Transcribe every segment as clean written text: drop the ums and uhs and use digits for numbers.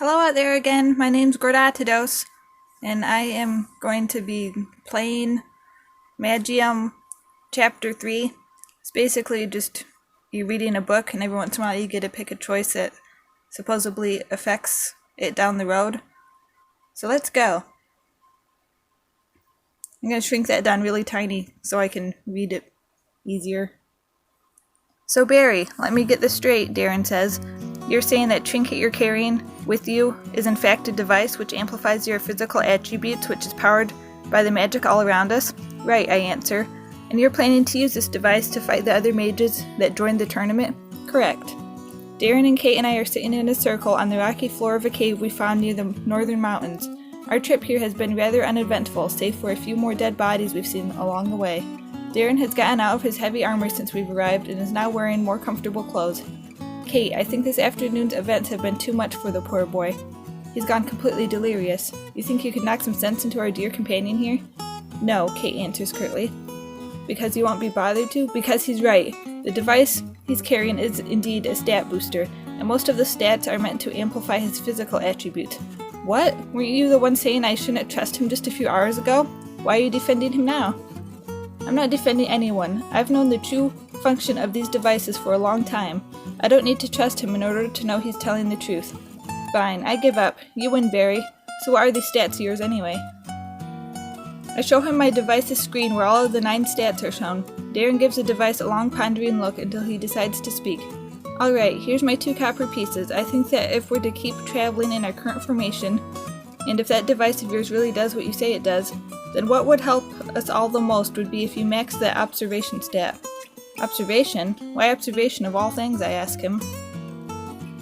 Hello out there again, my name's Gordatados, and I am going to be playing Magium Chapter 3. It's basically just you reading a book, and every once in a while you get to pick a choice that supposedly affects it down the road. So let's go. I'm going to shrink that down really tiny so I can read it easier. So Barry, let me get this straight, Darren says. You're saying that trinket you're carrying with you is in fact a device which amplifies your physical attributes, which is powered by the magic all around us? Right, I answer. And you're planning to use this device to fight the other mages that joined the tournament? Correct. Darren and Kate and I are sitting in a circle on the rocky floor of a cave we found near the northern mountains. Our trip here has been rather uneventful, save for a few more dead bodies we've seen along the way. Darren has gotten out of his heavy armor since we've arrived and is now wearing more comfortable clothes. Kate, I think this afternoon's events have been too much for the poor boy. He's gone completely delirious. You think you could knock some sense into our dear companion here? No, Kate answers curtly. Because you won't be bothered to? Because he's right. The device he's carrying is indeed a stat booster, and most of the stats are meant to amplify his physical attributes. What? Weren't you the one saying I shouldn't trust him just a few hours ago? Why are you defending him now? I'm not defending anyone. I've known the true function of these devices for a long time. I don't need to trust him in order to know he's telling the truth. Fine, I give up. You win, Barry. So what are these stats of yours anyway? I show him my device's screen where all of the 9 stats are shown. Darren gives the device a long pondering look until he decides to speak. Alright, here's my 2 copper pieces. I think that if we're to keep traveling in our current formation, and if that device of yours really does what you say it does, then what would help us all the most would be if you max that observation stat. Observation? Why observation of all things, I ask him.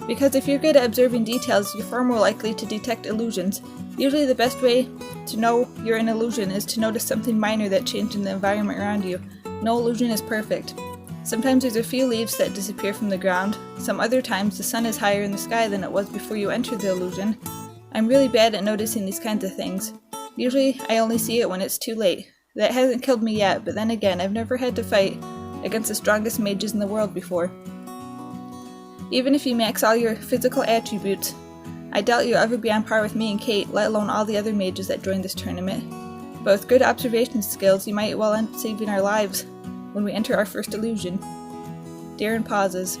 Because if you're good at observing details, you're far more likely to detect illusions. Usually the best way to know you're an illusion is to notice something minor that changed in the environment around you. No illusion is perfect. Sometimes there's a few leaves that disappear from the ground. Some other times the sun is higher in the sky than it was before you entered the illusion. I'm really bad at noticing these kinds of things. Usually I only see it when it's too late. That hasn't killed me yet, but then again, I've never had to fight against the strongest mages in the world before. Even if you max all your physical attributes, I doubt you'll ever be on par with me and Kate, let alone all the other mages that joined this tournament. But with good observation skills, you might well end up saving our lives when we enter our first illusion. Darren pauses.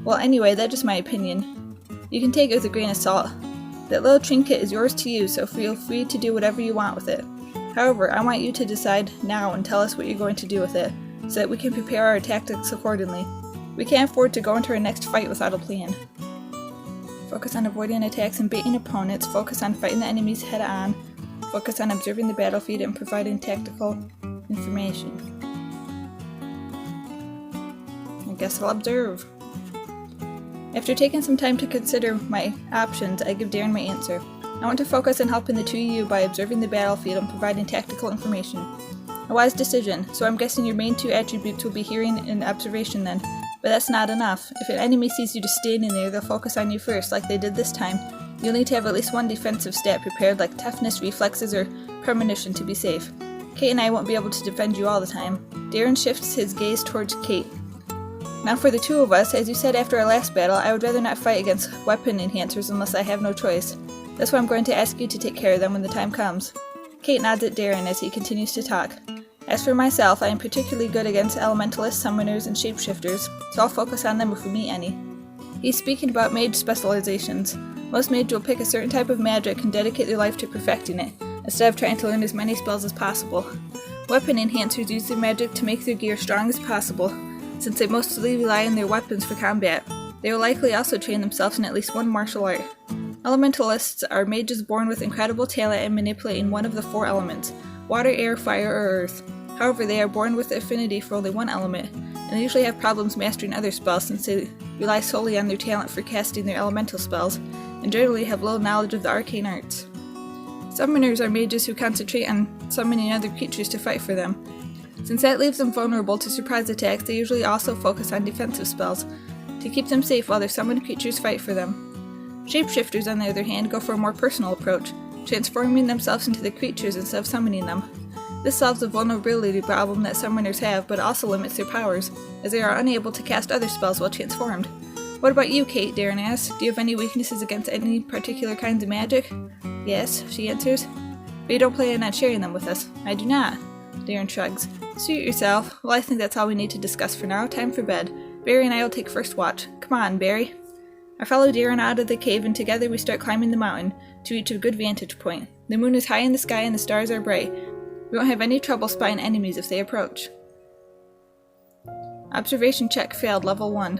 Well, anyway, that's just my opinion. You can take it with a grain of salt. That little trinket is yours to use, so feel free to do whatever you want with it. However, I want you to decide now and tell us what you're going to do with it, so that we can prepare our tactics accordingly. We can't afford to go into our next fight without a plan. Focus on avoiding attacks and baiting opponents, focus on fighting the enemies head-on, focus on observing the battlefield and providing tactical information. I guess I'll observe. After taking some time to consider my options, I give Darren my answer. I want to focus on helping the two of you by observing the battlefield and providing tactical information. A wise decision, so I'm guessing your main 2 attributes will be hearing and observation then. But that's not enough. If an enemy sees you just standing there, they'll focus on you first, like they did this time. You'll need to have at least 1 defensive stat prepared, like toughness, reflexes, or premonition to be safe. Kate and I won't be able to defend you all the time. Darren shifts his gaze towards Kate. Now for the 2 of us, as you said after our last battle, I would rather not fight against weapon enhancers unless I have no choice. That's why I'm going to ask you to take care of them when the time comes. Kate nods at Darren as he continues to talk. As for myself, I am particularly good against elementalists, summoners, and shapeshifters, so I'll focus on them if we meet any. He's speaking about mage specializations. Most mages will pick a certain type of magic and dedicate their life to perfecting it, instead of trying to learn as many spells as possible. Weapon enhancers use their magic to make their gear strong as possible, since they mostly rely on their weapons for combat. They will likely also train themselves in at least 1 martial art. Elementalists are mages born with incredible talent in manipulating one of the 4 elements: water, air, fire, or earth. However, they are born with affinity for only 1 element, and they usually have problems mastering other spells since they rely solely on their talent for casting their elemental spells, and generally have little knowledge of the arcane arts. Summoners are mages who concentrate on summoning other creatures to fight for them. Since that leaves them vulnerable to surprise attacks, they usually also focus on defensive spells, to keep them safe while their summoned creatures fight for them. Shapeshifters, on the other hand, go for a more personal approach, transforming themselves into the creatures instead of summoning them. This solves the vulnerability problem that summoners have, but also limits their powers, as they are unable to cast other spells while transformed. What about you, Kate? Darren asks. Do you have any weaknesses against any particular kinds of magic? Yes, she answers. But you don't plan on sharing them with us. I do not. Darren shrugs. Suit yourself. Well, I think that's all we need to discuss for now. Time for bed. Barry and I will take first watch. Come on, Barry. I follow Darren out of the cave and together we start climbing the mountain to reach a good vantage point. The moon is high in the sky and the stars are bright. We won't have any trouble spotting enemies if they approach. Observation check failed, level 1.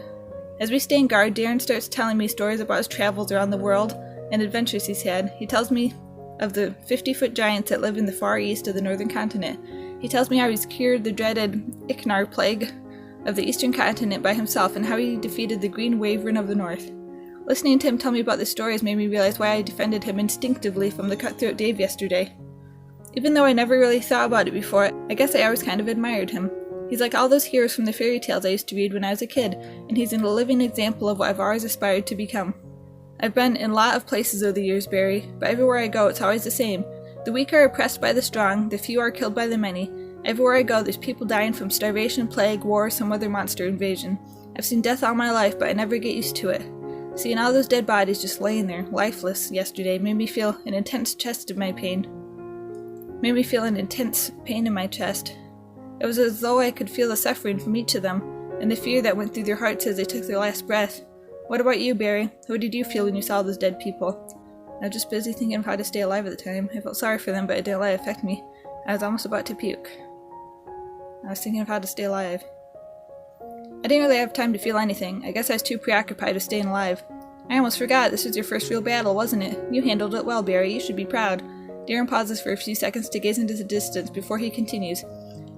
As we stay in guard, Darren starts telling me stories about his travels around the world and adventures he's had. He tells me of the 50-foot giants that live in the far east of the northern continent. He tells me how he's cured the dreaded Ichnar plague of the eastern continent by himself and how he defeated the green wyvern of the north. Listening to him tell me about the stories made me realize why I defended him instinctively from the cutthroat Dave yesterday. Even though I never really thought about it before, I guess I always kind of admired him. He's like all those heroes from the fairy tales I used to read when I was a kid, and he's a living example of what I've always aspired to become. I've been in a lot of places over the years, Barry, but everywhere I go it's always the same. The weak are oppressed by the strong, the few are killed by the many. Everywhere I go there's people dying from starvation, plague, war, or some other monster invasion. I've seen death all my life, but I never get used to it. Seeing all those dead bodies just laying there, lifeless, yesterday made me feel an intense pain in my chest. It was as though I could feel the suffering from each of them, and the fear that went through their hearts as they took their last breath. What about you, Barry? What did you feel when you saw those dead people? I was just busy thinking of how to stay alive at the time. I felt sorry for them, but it didn't let it affect me. I was almost about to puke. I was thinking of how to stay alive. I didn't really have time to feel anything. I guess I was too preoccupied with staying alive. I almost forgot, this was your first real battle, wasn't it? You handled it well, Barry. You should be proud. Darren pauses for a few seconds to gaze into the distance before he continues.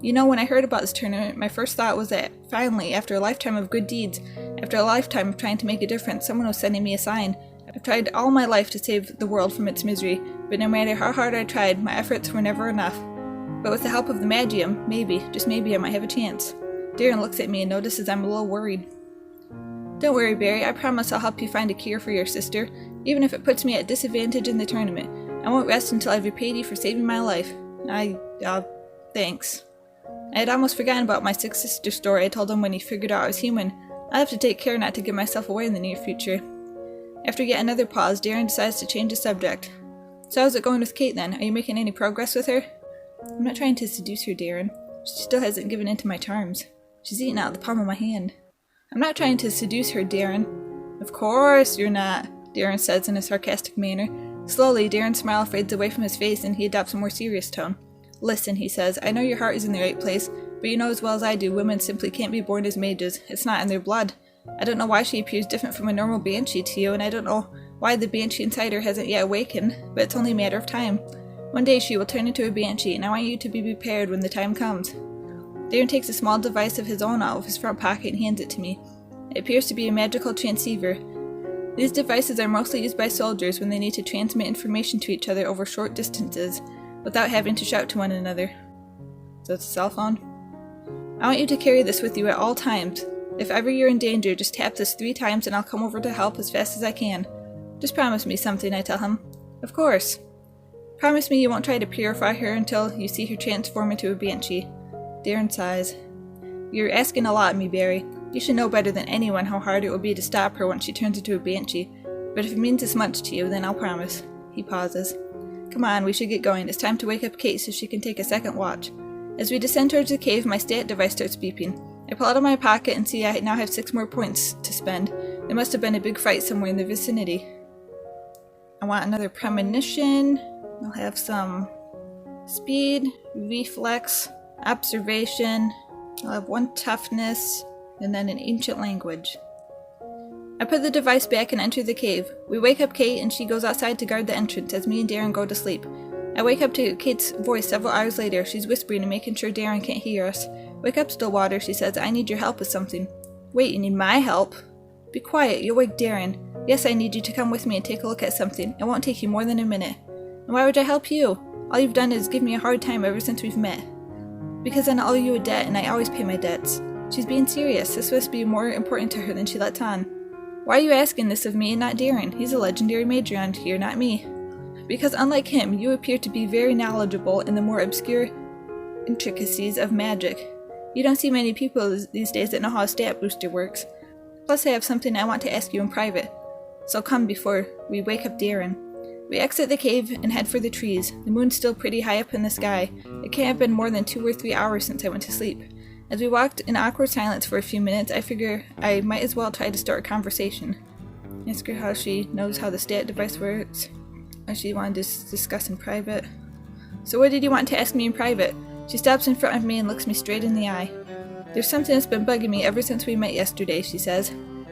You know, when I heard about this tournament, my first thought was that, finally, after a lifetime of good deeds, after a lifetime of trying to make a difference, someone was sending me a sign. I've tried all my life to save the world from its misery, but no matter how hard I tried, my efforts were never enough. But with the help of the Magium, maybe, just maybe, I might have a chance. Darren looks at me and notices I'm a little worried. Don't worry, Barry. I promise I'll help you find a cure for your sister, even if it puts me at disadvantage in the tournament. I won't rest until I've repaid you for saving my life. Thanks. I had almost forgotten about my sick sister story I told him when he figured out I was human. I'll have to take care not to give myself away in the near future. After yet another pause, Darren decides to change the subject. So how's it going with Kate then? Are you making any progress with her? I'm not trying to seduce her, Darren. She still hasn't given in to my charms. She's eating out of the palm of my hand. I'm not trying to seduce her, Darren. Of course you're not, Darren says in a sarcastic manner. Slowly, Darren's smile fades away from his face and he adopts a more serious tone. Listen, he says, I know your heart is in the right place, but you know as well as I do women simply can't be born as mages. It's not in their blood. I don't know why she appears different from a normal banshee to you, and I don't know why the banshee inside her hasn't yet awakened, but it's only a matter of time. One day she will turn into a banshee, and I want you to be prepared when the time comes. Darren takes a small device of his own out of his front pocket and hands it to me. It appears to be a magical transceiver. These devices are mostly used by soldiers when they need to transmit information to each other over short distances, without having to shout to one another. So it's a cell phone? I want you to carry this with you at all times. If ever you're in danger, just tap this 3 times and I'll come over to help as fast as I can. Just promise me something, I tell him. Of course. Promise me you won't try to purify her until you see her transform into a banshee. Darren sighs. You're asking a lot of me, Barry. You should know better than anyone how hard it will be to stop her once she turns into a banshee. But if it means as much to you, then I'll promise. He pauses. Come on, we should get going. It's time to wake up Kate so she can take a second watch. As we descend towards the cave, my stat device starts beeping. I pull out of my pocket and see I now have 6 more points to spend. There must have been a big fight somewhere in the vicinity. I want another premonition. I'll have some speed, reflex, observation. I'll have 1 toughness, and then an ancient language. I put the device back and enter the cave. We wake up Kate and she goes outside to guard the entrance as me and Darren go to sleep. I wake up to Kate's voice several hours later. She's whispering and making sure Darren can't hear us. Wake up, Stillwater, she says. I need your help with something. Wait, you need my help? Be quiet, you'll wake Darren. Yes, I need you to come with me and take a look at something. It won't take you more than a minute. And why would I help you? All you've done is give me a hard time ever since we've met. Because I owe you a debt and I always pay my debts. She's being serious. This must be more important to her than she lets on. Why are you asking this of me and not Darren? He's a legendary mage around here, not me. Because unlike him, you appear to be very knowledgeable in the more obscure intricacies of magic. You don't see many people these days that know how a stat booster works. Plus I have something I want to ask you in private. So come before we wake up Darren. We exit the cave and head for the trees. The moon's still pretty high up in the sky. It can't have been more than 2 or 3 hours since I went to sleep. As we walked in awkward silence for a few minutes, I figure I might as well try to start a conversation. Ask her how she knows how the stat device works, or she wanted to discuss in private. So what did you want to ask me in private? She stops in front of me and looks me straight in the eye. There's something that's been bugging me ever since we met yesterday, she says.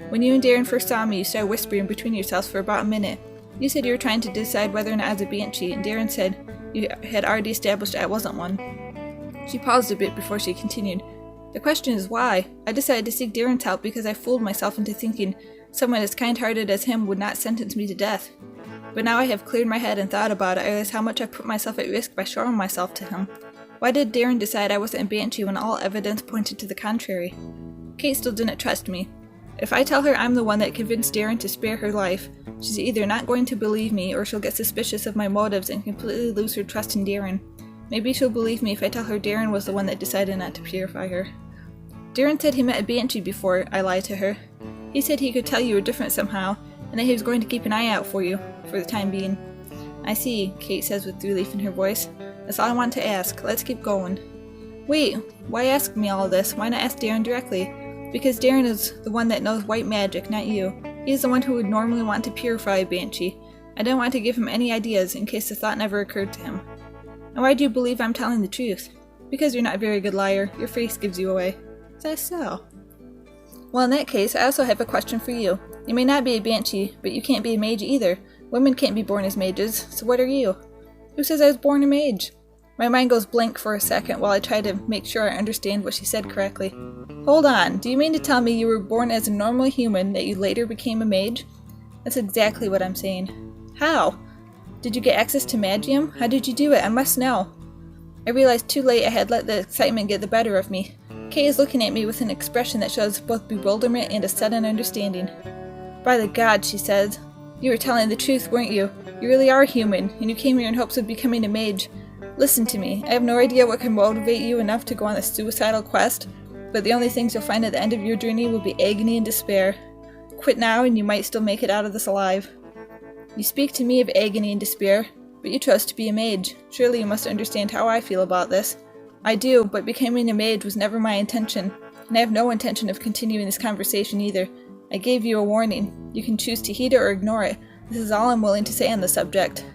When you and Darren first saw me, you started whispering between yourselves for about a minute. You said you were trying to decide whether or not I was a Banshee, and Darren said you had already established I wasn't one. She paused a bit before she continued. The question is why? I decided to seek Darren's help because I fooled myself into thinking someone as kind-hearted as him would not sentence me to death. But now I have cleared my head and thought about it, I realize how much I've put myself at risk by showing myself to him. Why did Darren decide I wasn't a Banshee when all evidence pointed to the contrary? Kate still didn't trust me. If I tell her I'm the one that convinced Darren to spare her life, she's either not going to believe me or she'll get suspicious of my motives and completely lose her trust in Darren. Maybe she'll believe me if I tell her Darren was the one that decided not to purify her. Darren said he met a Banshee before, I lied to her. He said he could tell you were different somehow, and that he was going to keep an eye out for you, for the time being. I see, Kate says with relief in her voice. That's all I want to ask. Let's keep going. Wait, why ask me all this? Why not ask Darren directly? Because Darren is the one that knows white magic, not you. He's the one who would normally want to purify a Banshee. I didn't want to give him any ideas in case the thought never occurred to him. And why do you believe I'm telling the truth? Because you're not a very good liar. Your face gives you away. Is that so? Well, in that case, I also have a question for you. You may not be a Banshee, but you can't be a mage either. Women can't be born as mages, so what are you? Who says I was born a mage? My mind goes blank for a second while I try to make sure I understand what she said correctly. Hold on, do you mean to tell me you were born as a normal human that you later became a mage? That's exactly what I'm saying. How? Did you get access to Magium? How did you do it? I must know. I realized too late I had let the excitement get the better of me. Kay is looking at me with an expression that shows both bewilderment and a sudden understanding. By the gods, she says. You were telling the truth, weren't you? You really are human, and you came here in hopes of becoming a mage. Listen to me, I have no idea what can motivate you enough to go on this suicidal quest, but the only things you'll find at the end of your journey will be agony and despair. Quit now and you might still make it out of this alive. You speak to me of agony and despair, but you chose to be a mage. Surely you must understand how I feel about this. I do, but becoming a mage was never my intention, and I have no intention of continuing this conversation either. I gave you a warning. You can choose to heed it or ignore it. This is all I'm willing to say on the subject.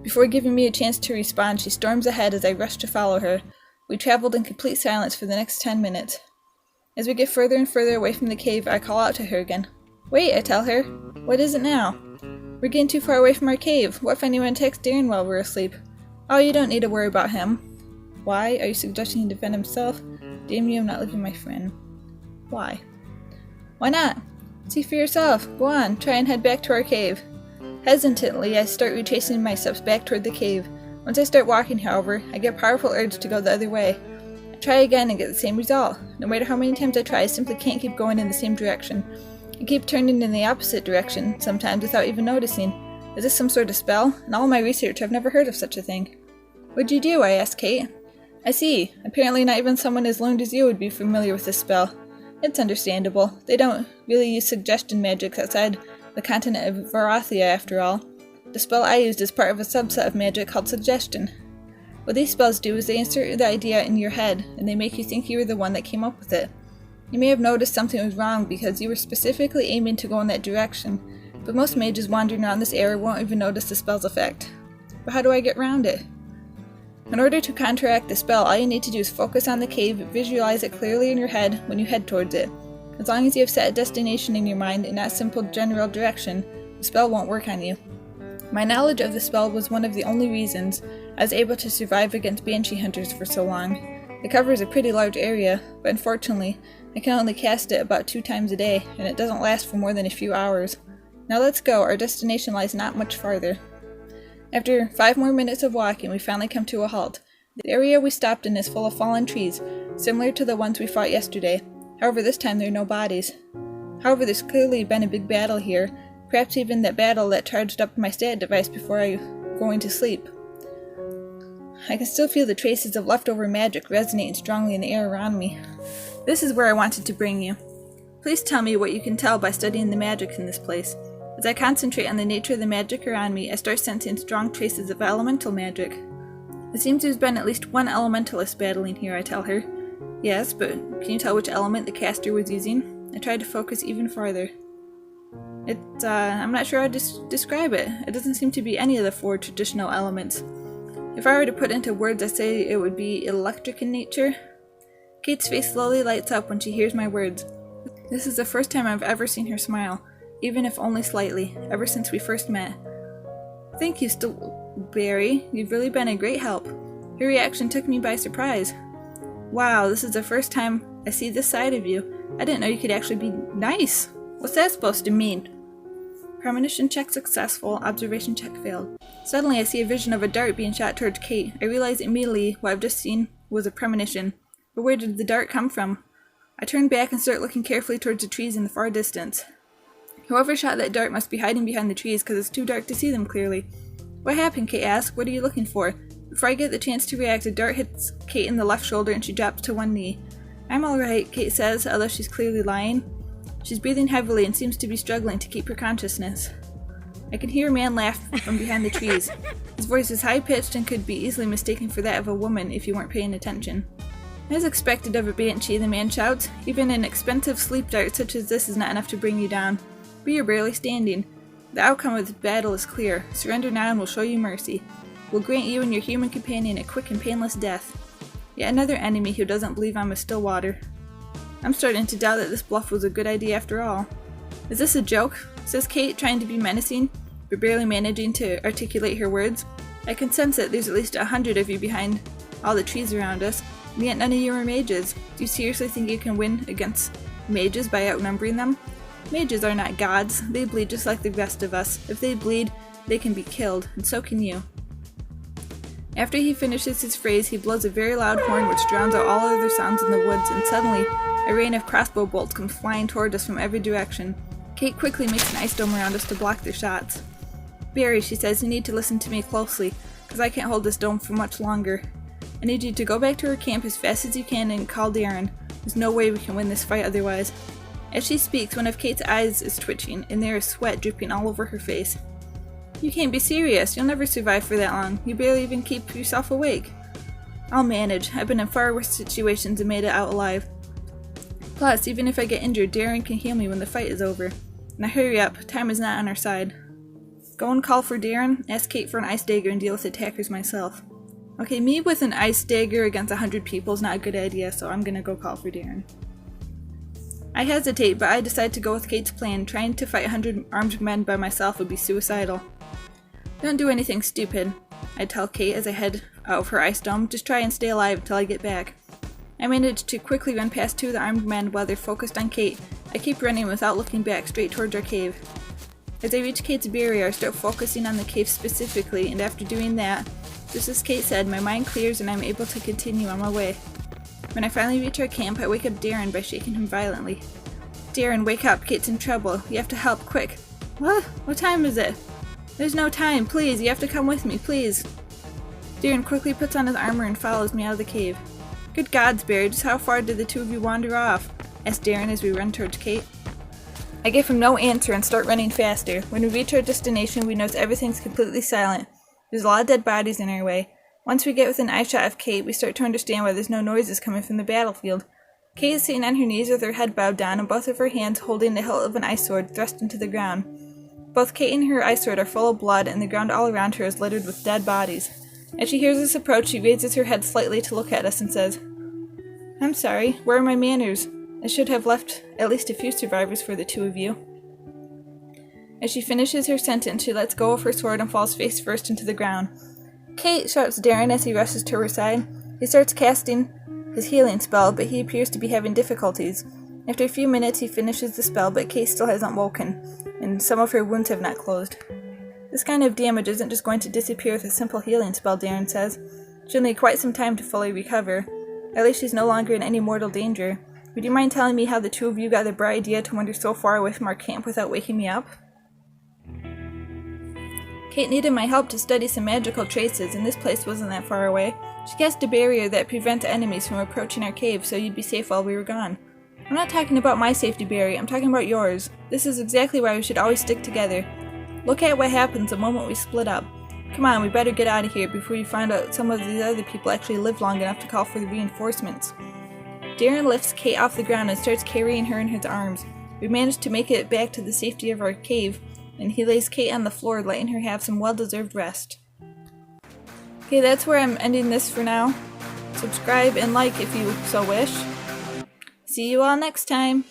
Before giving me a chance to respond, she storms ahead as I rush to follow her. We traveled in complete silence for the next 10 minutes. As we get further and further away from the cave, I call out to her again. Wait, I tell her. What is it now? We're getting too far away from our cave. What if anyone attacks Darren while we're asleep? Oh, you don't need to worry about him. Why? Are you suggesting he defend himself? Damn you, I'm not leaving my friend. Why? Why not? See for yourself. Go on, try and head back to our cave. Hesitantly, I start retracing my steps back toward the cave. Once I start walking, however, I get a powerful urge to go the other way. I try again and get the same result. No matter how many times I try, I simply can't keep going in the same direction. I keep turning in the opposite direction, sometimes without even noticing. Is this some sort of spell? In all my research, I've never heard of such a thing. What'd you do? I asked Kate. I see. Apparently not even someone as learned as you would be familiar with this spell. It's understandable. They don't really use suggestion magic outside the continent of Varathia, after all. The spell I used is part of a subset of magic called suggestion. What these spells do is they insert the idea in your head, and they make you think you were the one that came up with it. You may have noticed something was wrong because you were specifically aiming to go in that direction, but most mages wandering around this area won't even notice the spell's effect. But how do I get around it? In order to counteract the spell, all you need to do is focus on the cave, visualize it clearly in your head when you head towards it. As long as you have set a destination in your mind and not a simple general direction, the spell won't work on you. My knowledge of the spell was one of the only reasons I was able to survive against Banshee hunters for so long. It covers a pretty large area, but unfortunately, I can only cast it about 2 times a day, and it doesn't last for more than a few hours. Now let's go, our destination lies not much farther. After 5 more minutes of walking, we finally come to a halt. The area we stopped in is full of fallen trees, similar to the ones we fought yesterday. However, this time there are no bodies. However, there's clearly been a big battle here, perhaps even that battle that charged up my stat device before I going to sleep. I can still feel the traces of leftover magic resonating strongly in the air around me. This is where I wanted to bring you. Please tell me what you can tell by studying the magic in this place. As I concentrate on the nature of the magic around me, I start sensing strong traces of elemental magic. It seems there's been at least one elementalist battling here, I tell her. Yes, but can you tell which element the caster was using? I try to focus even farther. I'm not sure how to describe it. It doesn't seem to be any of the 4 traditional elements. If I were to put it into words, I'd say it would be electric in nature. Kate's face slowly lights up when she hears my words. This is the first time I've ever seen her smile, even if only slightly, ever since we first met. Thank you, Barry. You've really been a great help. Your reaction took me by surprise. Wow, this is the first time I see this side of you. I didn't know you could actually be nice. What's that supposed to mean? Premonition check successful, observation check failed. Suddenly I see a vision of a dart being shot towards Kate. I realize immediately what I've just seen was a premonition. But where did the dart come from? I turn back and start looking carefully towards the trees in the far distance. Whoever shot that dart must be hiding behind the trees because it's too dark to see them clearly. What happened? Kate asks. What are you looking for? Before I get the chance to react, a dart hits Kate in the left shoulder and she drops to one knee. I'm alright, Kate says, although she's clearly lying. She's breathing heavily and seems to be struggling to keep her consciousness. I can hear a man laugh from behind the trees. His voice is high-pitched and could be easily mistaken for that of a woman if you weren't paying attention. As expected of a banshee, the man shouts, even an expensive sleep dart such as this is not enough to bring you down. But you're barely standing. The outcome of the battle is clear. Surrender now and we'll show you mercy. We'll grant you and your human companion a quick and painless death. Yet another enemy who doesn't believe I'm a Stillwater. I'm starting to doubt that this bluff was a good idea after all. Is this a joke? Says Kate, trying to be menacing, but barely managing to articulate her words. I can sense that there's at least 100 of you behind all the trees around us, and yet none of you are mages. Do you seriously think you can win against mages by outnumbering them? Mages are not gods. They bleed just like the rest of us. If they bleed, they can be killed, and so can you. After he finishes his phrase, he blows a very loud horn which drowns out all other sounds in the woods, and suddenly, a rain of crossbow bolts comes flying toward us from every direction. Kate quickly makes an ice dome around us to block their shots. Barry, she says, you need to listen to me closely, because I can't hold this dome for much longer. I need you to go back to her camp as fast as you can and call Darren. There's no way we can win this fight otherwise. As she speaks, one of Kate's eyes is twitching, and there is sweat dripping all over her face. You can't be serious. You'll never survive for that long. You barely even keep yourself awake. I'll manage. I've been in far worse situations and made it out alive. Plus, even if I get injured, Darren can heal me when the fight is over. Now hurry up. Time is not on our side. Go and call for Darren, ask Kate for an ice dagger, and deal with attackers myself. Okay, me with an ice dagger against 100 people is not a good idea, so I'm gonna go call for Darren. I hesitate, but I decide to go with Kate's plan. Trying to fight 100 armed men by myself would be suicidal. Don't do anything stupid, I tell Kate as I head out of her ice dome. Just try and stay alive until I get back. I manage to quickly run past 2 of the armed men while they're focused on Kate. I keep running without looking back, straight towards our cave. As I reach Kate's barrier, I start focusing on the cave specifically, and after doing that, just as Kate said, my mind clears and I'm able to continue on my way. When I finally reach our camp, I wake up Darren by shaking him violently. Darren, wake up, Kate's in trouble. You have to help, quick. What? What time is it? There's no time, please, you have to come with me, please. Darren quickly puts on his armor and follows me out of the cave. Good gods, Barry, just how far did the 2 of you wander off? Asks Darren as we run towards Kate. I give him no answer and start running faster. When we reach our destination, we notice everything's completely silent. There's a lot of dead bodies in our way. Once we get within eyeshot of Kate, we start to understand why there's no noises coming from the battlefield. Kate is sitting on her knees with her head bowed down and both of her hands holding the hilt of an ice sword thrust into the ground. Both Kate and her ice sword are full of blood, and the ground all around her is littered with dead bodies. As she hears us approach, she raises her head slightly to look at us and says, I'm sorry, where are my manners? I should have left at least a few survivors for the 2 of you. As she finishes her sentence, she lets go of her sword and falls face first into the ground. Kate, shouts Darren as he rushes to her side. He starts casting his healing spell, but he appears to be having difficulties. After a few minutes, he finishes the spell, but Kate still hasn't woken, and some of her wounds have not closed. This kind of damage isn't just going to disappear with a simple healing spell, Darren says. She'll need quite some time to fully recover. At least she's no longer in any mortal danger. Would you mind telling me how the 2 of you got the bright idea to wander so far away from our camp without waking me up? Kate needed my help to study some magical traces, and this place wasn't that far away. She cast a barrier that prevented enemies from approaching our cave so you'd be safe while we were gone. I'm not talking about my safety, Barry. I'm talking about yours. This is exactly why we should always stick together. Look at what happens the moment we split up. Come on, we better get out of here before we find out some of these other people actually live long enough to call for the reinforcements. Darren lifts Kate off the ground and starts carrying her in his arms. We manage to make it back to the safety of our cave, and he lays Kate on the floor, letting her have some well-deserved rest. Okay, that's where I'm ending this for now. Subscribe and like if you so wish. See you all next time!